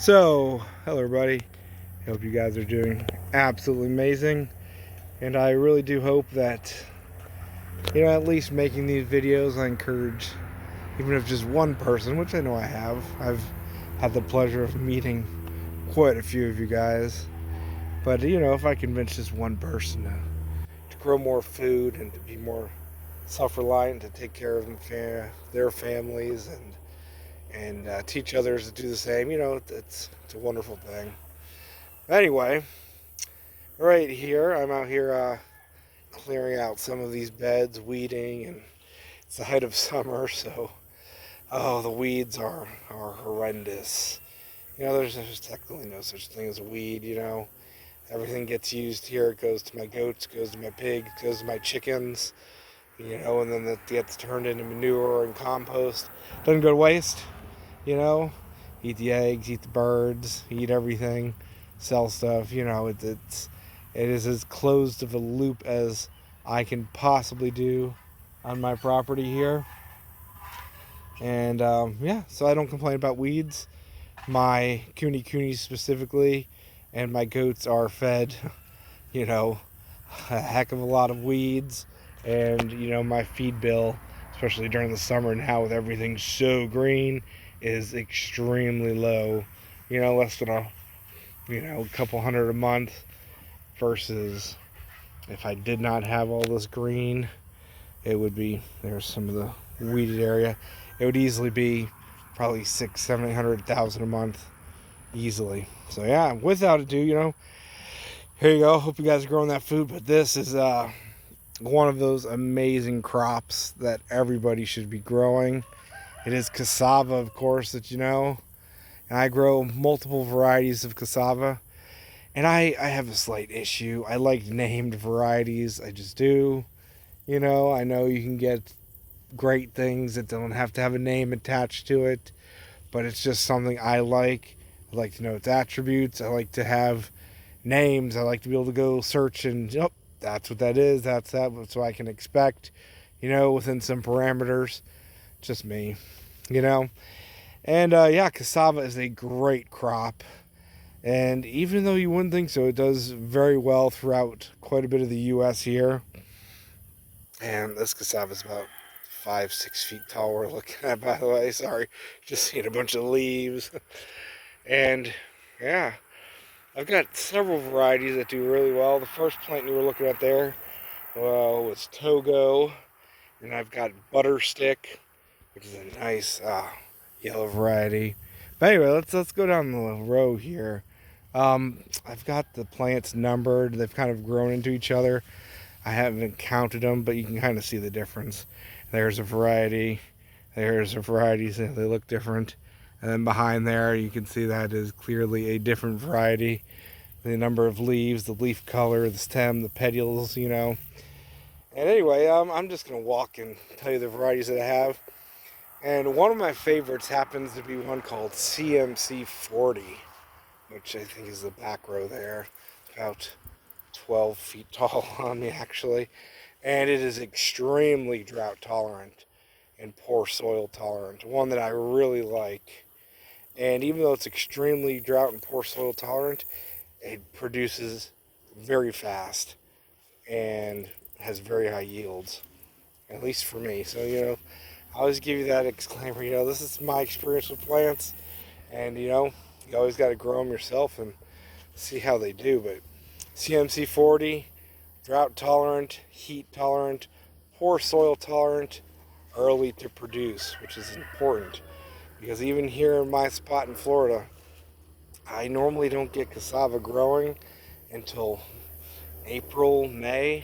So, hello everybody. I hope you guys are doing absolutely amazing. And I really do hope that, at least making these videos, I encourage, even if just one person, which I know I have. I've had the pleasure of meeting quite a few of you guys. But, if I convince just one person to grow more food and to be more self-reliant, to take care of their families and teach others to do the same, it's a wonderful thing. Anyway, right here, I'm out here clearing out some of these beds, weeding, and it's the height of summer, so the weeds are horrendous. There's technically no such thing as a weed. Everything gets used here. It goes to my goats, goes to my pigs, goes to my chickens, and then it gets turned into manure and compost. Doesn't go to waste, Eat the eggs, eat the birds, eat everything, sell stuff. It is as closed of a loop as I can possibly do on my property here. And so I don't complain about weeds. My coonies specifically and my goats are fed, a heck of a lot of weeds. And, my feed bill, especially during the summer now with everything so green, is extremely low. Less than a couple hundred a month, versus if I did not have all this green, it would be, there's some of the weeded area, it would easily be probably 600,000-700,000 a month easily. So yeah, without ado, here you go. Hope you guys are growing that food. But this is one of those amazing crops that everybody should be growing. It is cassava, of course, that and I grow multiple varieties of cassava. And I have a slight issue. I like named varieties. I just do. I know you can get great things that don't have to have a name attached to it, but it's just something I like. I like to know its attributes. I like to have names. I like to be able to go search and, that's what that is. That's what I can expect, within some parameters. Just me, And cassava is a great crop. And even though you wouldn't think so, it does very well throughout quite a bit of the U.S. here. And this cassava is about 5-6 feet tall we're looking at, by the way. Sorry, just seeing a bunch of leaves. And yeah, I've got several varieties that do really well. The first plant you were looking at there, was Togo. And I've got Butterstick, which is a nice yellow variety. But anyway, let's go down the row here. I've got the plants numbered. They've kind of grown into each other. I haven't counted them, but you can kind of see the difference. There's a variety. There's a variety. So they look different. And then behind there, you can see that is clearly a different variety. The number of leaves, the leaf color, the stem, the petioles, And anyway, I'm just going to walk and tell you the varieties that I have. And one of my favorites happens to be one called CMC40, which I think is the back row there. It's about 12 feet tall on me, actually. And it is extremely drought tolerant and poor soil tolerant. One that I really like. And even though it's extremely drought and poor soil tolerant, it produces very fast and has very high yields, at least for me. So, I always give you that disclaimer, this is my experience with plants, and, you always got to grow them yourself and see how they do. But CMC40, drought tolerant, heat tolerant, poor soil tolerant, early to produce, which is important, because even here in my spot in Florida, I normally don't get cassava growing until April, May.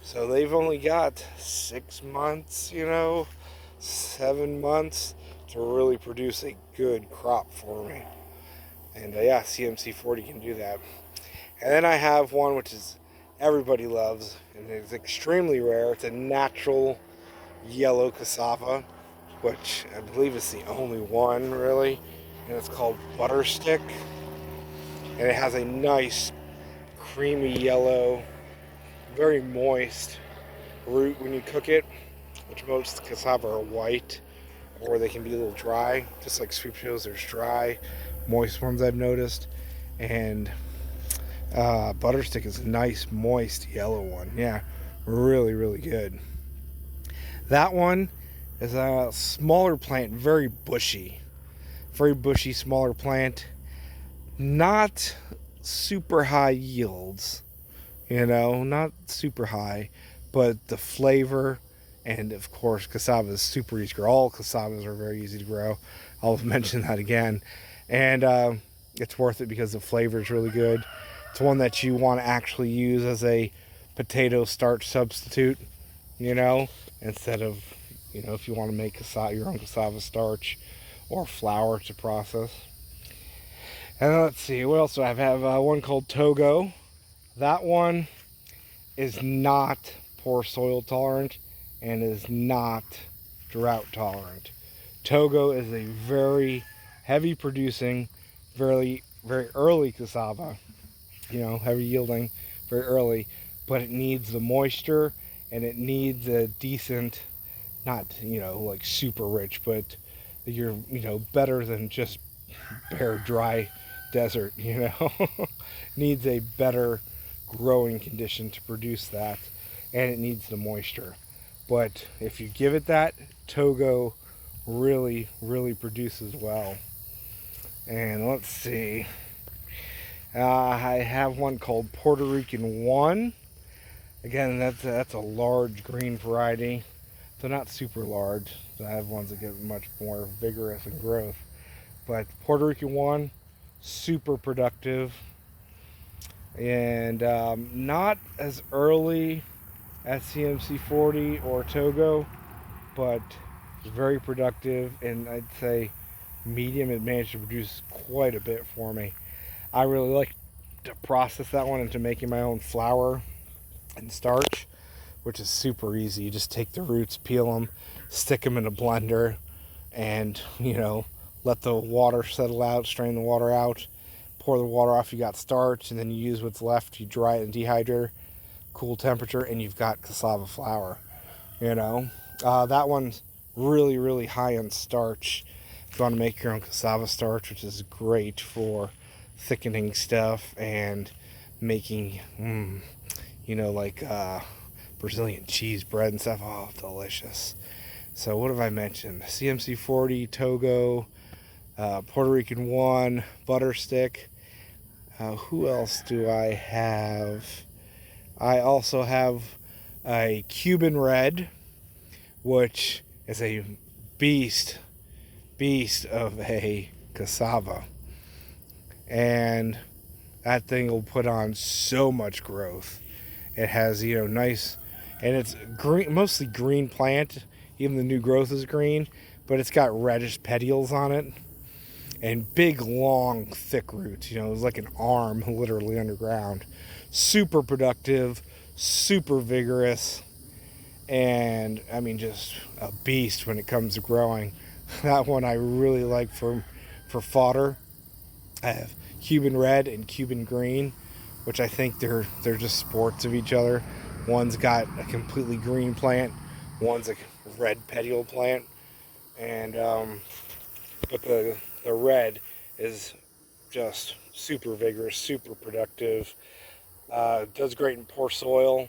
So they've only got 6 months, 7 months to really produce a good crop for me. And CMC40 can do that. And then I have one which is everybody loves, and it's extremely rare. It's a natural yellow cassava, which I believe is the only one really. And it's called Butterstick. And it has a nice creamy yellow, very moist root when you cook it, which most cassava are white, or they can be a little dry, just like sweet potatoes. There's dry, moist ones I've noticed. And Butterstick is a nice, moist yellow one. Yeah, really, really good. That one is a smaller plant, very bushy, smaller plant. Not super high yields, not super high, but the flavor, and of course cassava is super easy to grow. All cassavas are very easy to grow. I'll mention that again. And it's worth it because the flavor is really good. It's one that you want to actually use as a potato starch substitute, instead of, if you want to make your own cassava starch or flour to process. And let's see, what else do I have? I have one called Togo. That one is not poor soil tolerant and is not drought tolerant. Togo is a very heavy producing, very, very early cassava, heavy yielding, very early, but it needs the moisture and it needs a decent, not, like super rich, but you're, better than just bare dry desert, needs a better growing condition to produce that, and it needs the moisture. But if you give it that, Togo really, really produces well. And let's see, I have one called Puerto Rican 1. Again, that's a large green variety. They're not super large. I have ones that get much more vigorous in growth. But Puerto Rican 1, super productive, and not as early as CMC 40 or Togo, but very productive, and I'd say medium. It managed to produce quite a bit for me. I really like to process that one into making my own flour and starch, which is super easy. You just take the roots, peel them, stick them in a blender, and let the water settle out, strain the water out, pour the water off, you got starch, and then you use what's left, you dry it in dehydrator, cool temperature, and you've got cassava flour. That one's really, really high in starch. If you want to make your own cassava starch, which is great for thickening stuff and making, like Brazilian cheese bread and stuff. Oh, delicious. So what have I mentioned? CMC 40, Togo, Puerto Rican 1, Butterstick. Who else do I have? I also have a Cuban red, which is a beast of a cassava. And that thing will put on so much growth. It has, nice, and it's green, mostly green plant. Even the new growth is green, but it's got reddish petioles on it. And big, long, thick roots. It's like an arm literally underground. Super productive, super vigorous, and I mean just a beast when it comes to growing. That one I really like for fodder. I have Cuban red and Cuban green, which I think they're just sports of each other. One's got a completely green plant, one's a red petiole plant, and but the red is just super vigorous, super productive. Does great in poor soil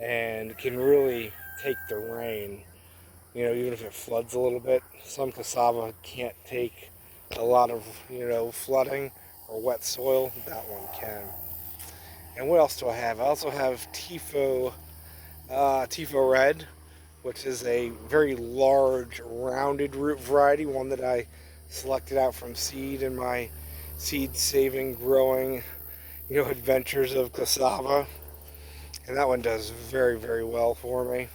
and can really take the rain. Even if it floods a little bit. Some cassava can't take a lot of, flooding or wet soil. That one can. And what else do I have? I also have T.Fo Red, which is a very large, rounded root variety, one that I selected out from seed in my seed-saving, growing, adventures of cassava. And that one does very, very well for me.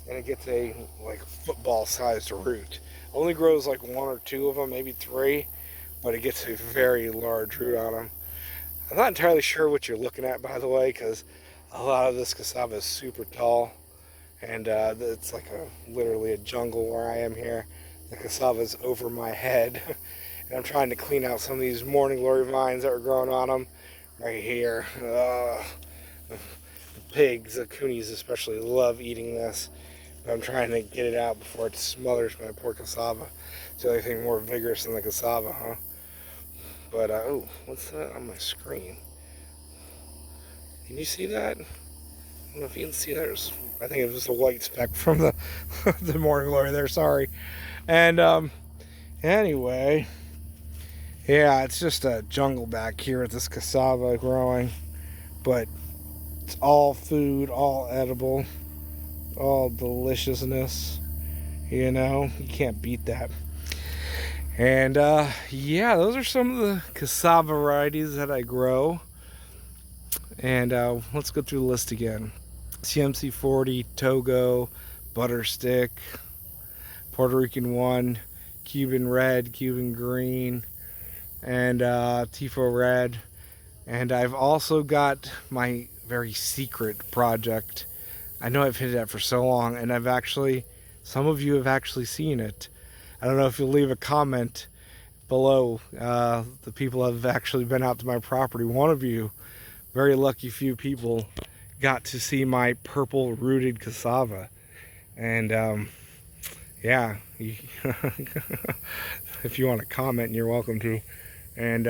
And it gets a football-sized root. Only grows like one or two of them, maybe three, but it gets a very large root on them. I'm not entirely sure what you're looking at, by the way, because a lot of this cassava is super tall, and it's like literally a jungle where I am here. The cassava is over my head, and I'm trying to clean out some of these morning glory vines that were growing on them right here. The pigs, the coonies especially, love eating this. But I'm trying to get it out before it smothers my poor cassava. It's the only thing more vigorous than the cassava, huh? But oh, what's that on my screen? Can you see that? I don't know if you can see that. I think it was a white speck from the the morning glory there. Sorry. And anyway, yeah, it's just a jungle back here with this cassava growing, but it's all food, all edible, all deliciousness. You know, you can't beat that. And yeah, those are some of the cassava varieties that I grow. And let's go through the list again. CMC 40, Togo, Butterstick, Puerto Rican 1, Cuban red, Cuban green, and T.flfarms red. And I've also got my very secret project. I know I've hid that for so long, and some of you have actually seen it. I don't know if you'll leave a comment below. The people have actually been out to my property. One of you, very lucky few people, got to see my purple rooted cassava. And yeah, if you want to comment, you're welcome to. And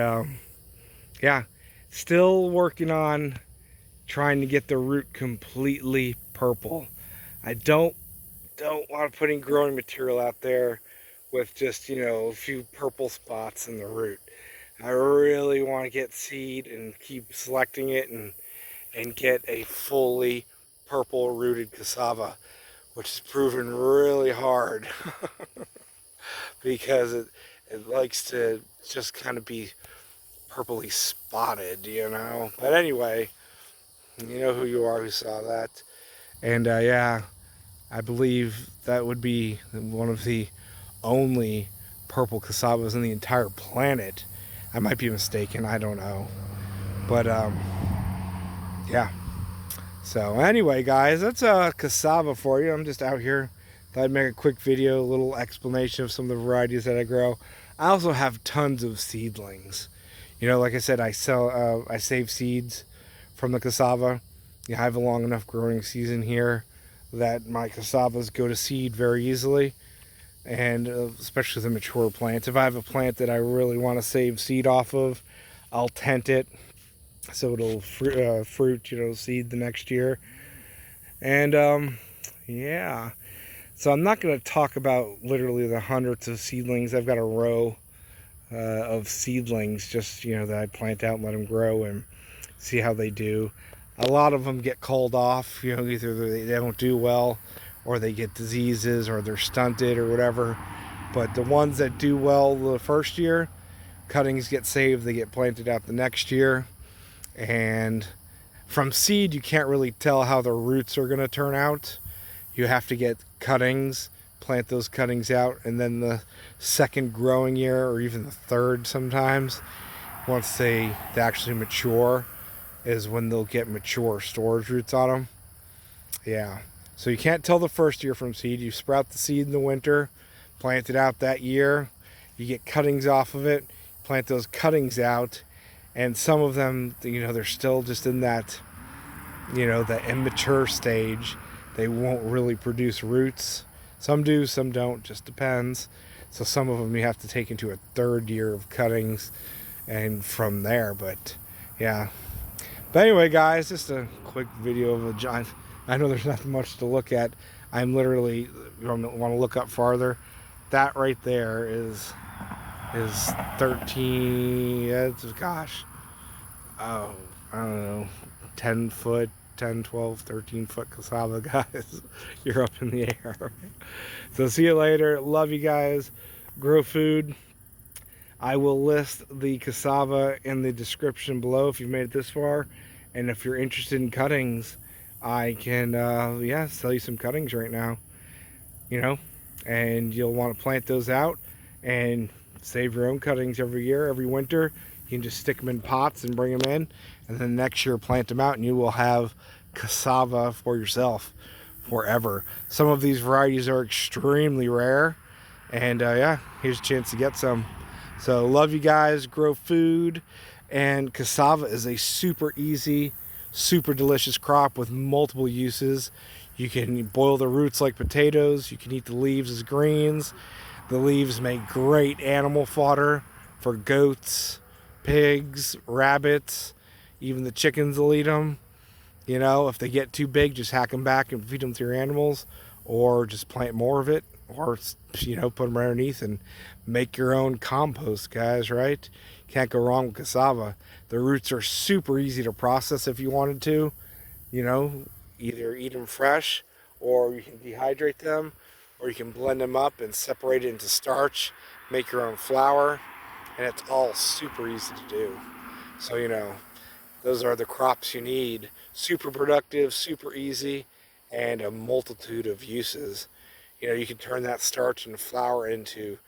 yeah, still working on trying to get the root completely purple. I don't want to put any growing material out there with just, you know, a few purple spots in the root. I really want to get seed and keep selecting it and get a fully purple rooted cassava, which is proven really hard because it likes to just kind of be purpley spotted, you know. But anyway, you know who you are who saw that. And yeah, I believe that would be one of the only purple cassavas in the entire planet. I might be mistaken, I don't know. But yeah. So anyway, guys, that's a cassava for you. I'm just out here. Thought I'd make a quick video, a little explanation of some of the varieties that I grow. I also have tons of seedlings. You know, like I said, I save seeds from the cassava. Yeah, I have a long enough growing season here that my cassavas go to seed very easily, and especially the mature plants. If I have a plant that I really want to save seed off of, I'll tent it so it'll fruit, you know, seed the next year. And yeah, so I'm not going to talk about literally the hundreds of seedlings. I've got a row of seedlings just, you know, that I plant out and let them grow and see how they do. A lot of them get called off, you know, either they don't do well or they get diseases or they're stunted or whatever. But the ones that do well the first year, cuttings get saved, they get planted out the next year. And from seed, you can't really tell how the roots are going to turn out. You have to get cuttings, plant those cuttings out, and then the second growing year, or even the third sometimes, once they actually mature, is when they'll get mature storage roots on them. Yeah, so you can't tell the first year from seed. You sprout the seed in the winter, plant it out that year, you get cuttings off of it, plant those cuttings out, and some of them, you know, they're still just in that, you know, the immature stage. They won't really produce roots. Some do, some don't, just depends. So some of them you have to take into a third year of cuttings and from there. But yeah, but anyway, guys, just a quick video of a giant. I know there's not much to look at. I'm literally, you want to look up farther, that right there is 13, it's, gosh, oh, I don't know, 10 foot, 10, 12, 13 foot cassava, guys. You're up in the air. So see you later. Love you guys. Grow food. I will list the cassava in the description below if you've made it this far. And if you're interested in cuttings, I can, yeah, sell you some cuttings right now. You know, and you'll want to plant those out and save your own cuttings every year, every winter. You can just stick them in pots and bring them in, and then next year plant them out, and you will have cassava for yourself forever. Some of these varieties are extremely rare, and yeah, here's a chance to get some. So love you guys, grow food, and cassava is a super easy, super delicious crop with multiple uses. You can boil the roots like potatoes. You can eat the leaves as greens. The leaves make great animal fodder for goats, pigs, rabbits, even the chickens will eat them. You know, if they get too big, just hack them back and feed them to your animals, or just plant more of it, or, you know, put them right underneath and make your own compost, guys, right? Can't go wrong with cassava. The roots are super easy to process if you wanted to, you know, either eat them fresh, or you can dehydrate them, or you can blend them up and separate it into starch, make your own flour, and it's all super easy to do. So, you know, those are the crops you need. Super productive, super easy, and a multitude of uses. You know, you can turn that starch and flour into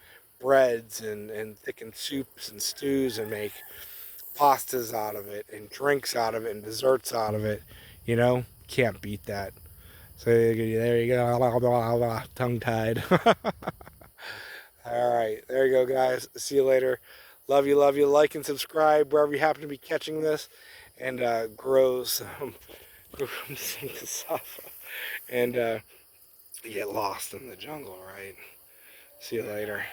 breads and thickened soups and stews and make pastas out of it and drinks out of it and desserts out of it. You know, can't beat that. So there you go, tongue-tied. All right, there you go, guys. See you later. Love you, love you. Like and subscribe wherever you happen to be catching this, and grow some cassava, and get lost in the jungle, right? See you later.